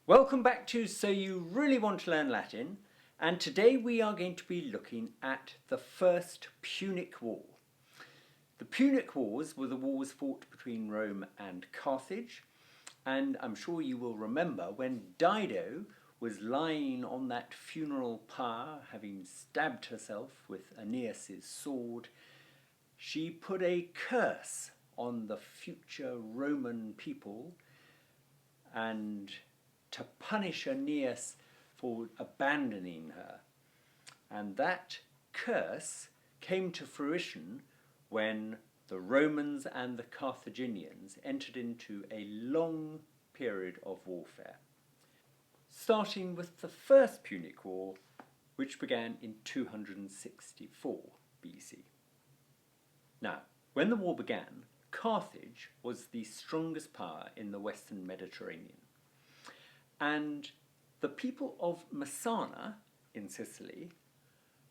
Welcome back to So You Really Want to Learn Latin, and today we are going to be looking at the First Punic War. The Punic Wars were the wars fought between Rome and Carthage, and I'm sure you will remember when Dido was lying on that funeral pyre, having stabbed herself with Aeneas's sword, she put a curse on the future Roman people, and to punish Aeneas for abandoning her. And that curse came to fruition when the Romans and the Carthaginians entered into a long period of warfare, starting with the First Punic War, which began in 264 BC. Now, when the war began, Carthage was the strongest power in the Western Mediterranean. And the people of Messana in Sicily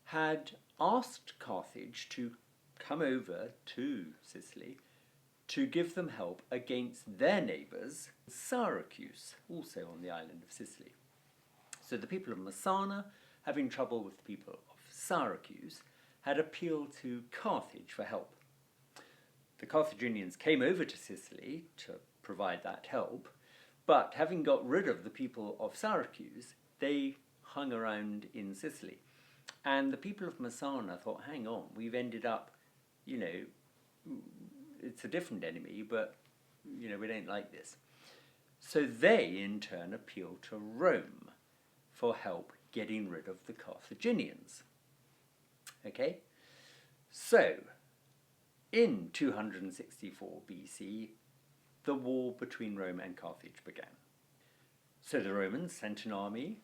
had asked Carthage to come over to Sicily to give them help against their neighbours, Syracuse, also on the island of Sicily. So the people of Messana, having trouble with the people of Syracuse, had appealed to Carthage for help. The Carthaginians came over to Sicily to provide that help, but having got rid of the people of Syracuse, they hung around in Sicily. And the people of Messana thought, hang on, we've ended up, it's a different enemy, but, we don't like this. So they, in turn, appealed to Rome for help getting rid of the Carthaginians. Okay? So, in 264 BC, the war between Rome and Carthage began. So the Romans sent an army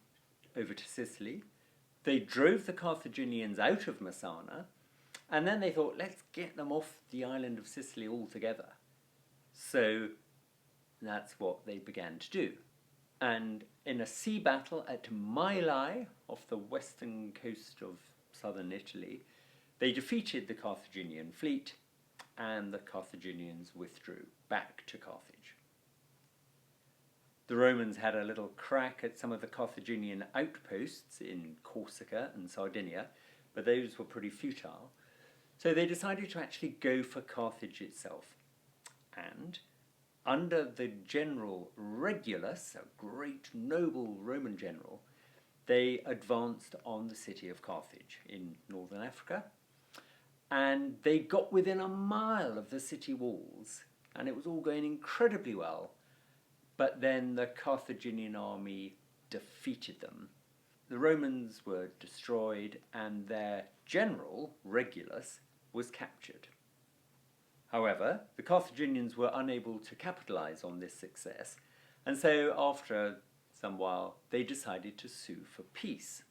over to Sicily. They drove the Carthaginians out of Messana, and then they thought, let's get them off the island of Sicily altogether. So that's what they began to do. And in a sea battle at Mylae, off the western coast of southern Italy, they defeated the Carthaginian fleet, and the Carthaginians withdrew back to Carthage. The Romans had a little crack at some of the Carthaginian outposts in Corsica and Sardinia, but those were pretty futile. So they decided to actually go for Carthage itself. And under the general Regulus, a great noble Roman general, they advanced on the city of Carthage in northern Africa. And they got within a mile of the city walls, and it was all going incredibly well. But then the Carthaginian army defeated them. The Romans were destroyed, and their general, Regulus, was captured. However, the Carthaginians were unable to capitalize on this success, and so after some while they decided to sue for peace.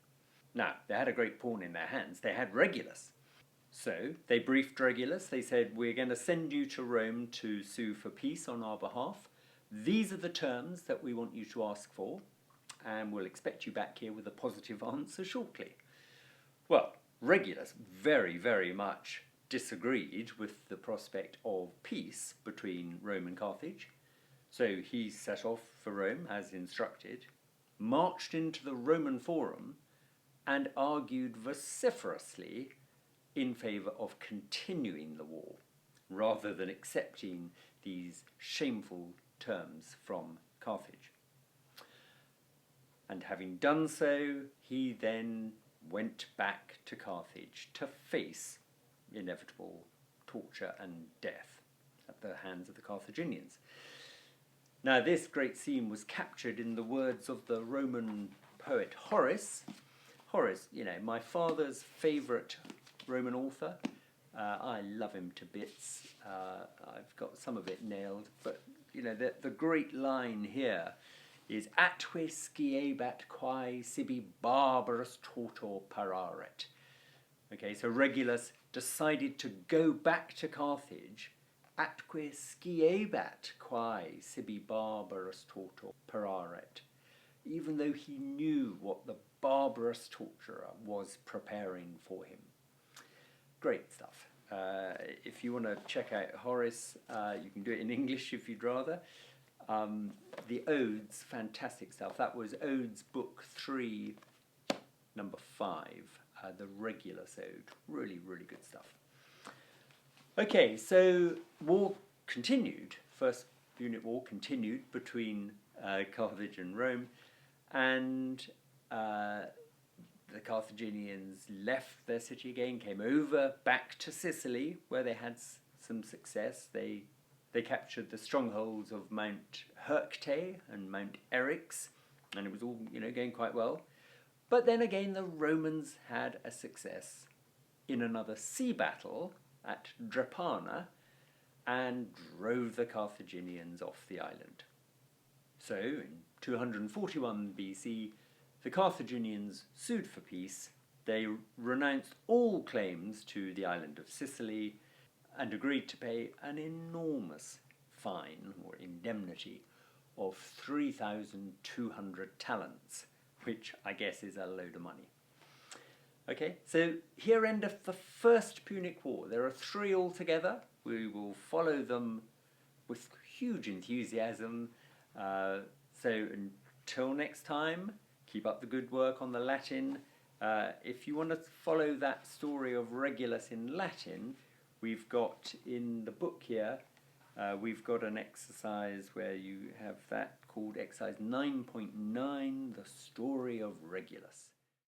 Now, they had a great pawn in their hands. They had Regulus. So they briefed Regulus. They said, we're going to send you to Rome to sue for peace on our behalf. These are the terms that we want you to ask for, and we'll expect you back here with a positive answer shortly. Well, Regulus very, very much disagreed with the prospect of peace between Rome and Carthage. So he set off for Rome as instructed, marched into the Roman Forum, and argued vociferously in favour of continuing the war, rather than accepting these shameful terms from Carthage. And having done so, he then went back to Carthage to face inevitable torture and death at the hands of the Carthaginians. Now, this great scene was captured in the words of the Roman poet Horace. Horace, my father's favourite Roman author. I love him to bits. I've got some of it nailed, but the great line here is atque sciebat quae sibi barbarus tortor pararet. Okay, so Regulus decided to go back to Carthage, atque sciebat quae sibi barbarus tortor pararet, even though he knew what the barbarous torturer was preparing for him. Great stuff. If you want to check out Horace, you can do it in English if you'd rather. The Odes, fantastic stuff. That was Odes book 3, number 5, the Regulus Ode. Really, really good stuff. Okay, so war continued. First Punic War continued between Carthage and Rome, and the Carthaginians left their city again, came over back to Sicily, where they had some success. They captured the strongholds of Mount Hercte and Mount Eryx, and it was all going quite well. But then again, the Romans had a success in another sea battle at Drepana, and drove the Carthaginians off the island. So, in 241 BC, the Carthaginians sued for peace. They renounced all claims to the island of Sicily and agreed to pay an enormous fine or indemnity of 3,200 talents, which I guess is a load of money. Okay, so here endeth the First Punic War. There are 3 altogether. We will follow them with huge enthusiasm. So until next time, keep up the good work on the Latin. If you want to follow that story of Regulus in Latin, we've got in the book here, we've got an exercise where you have that called exercise 9.9, the story of Regulus.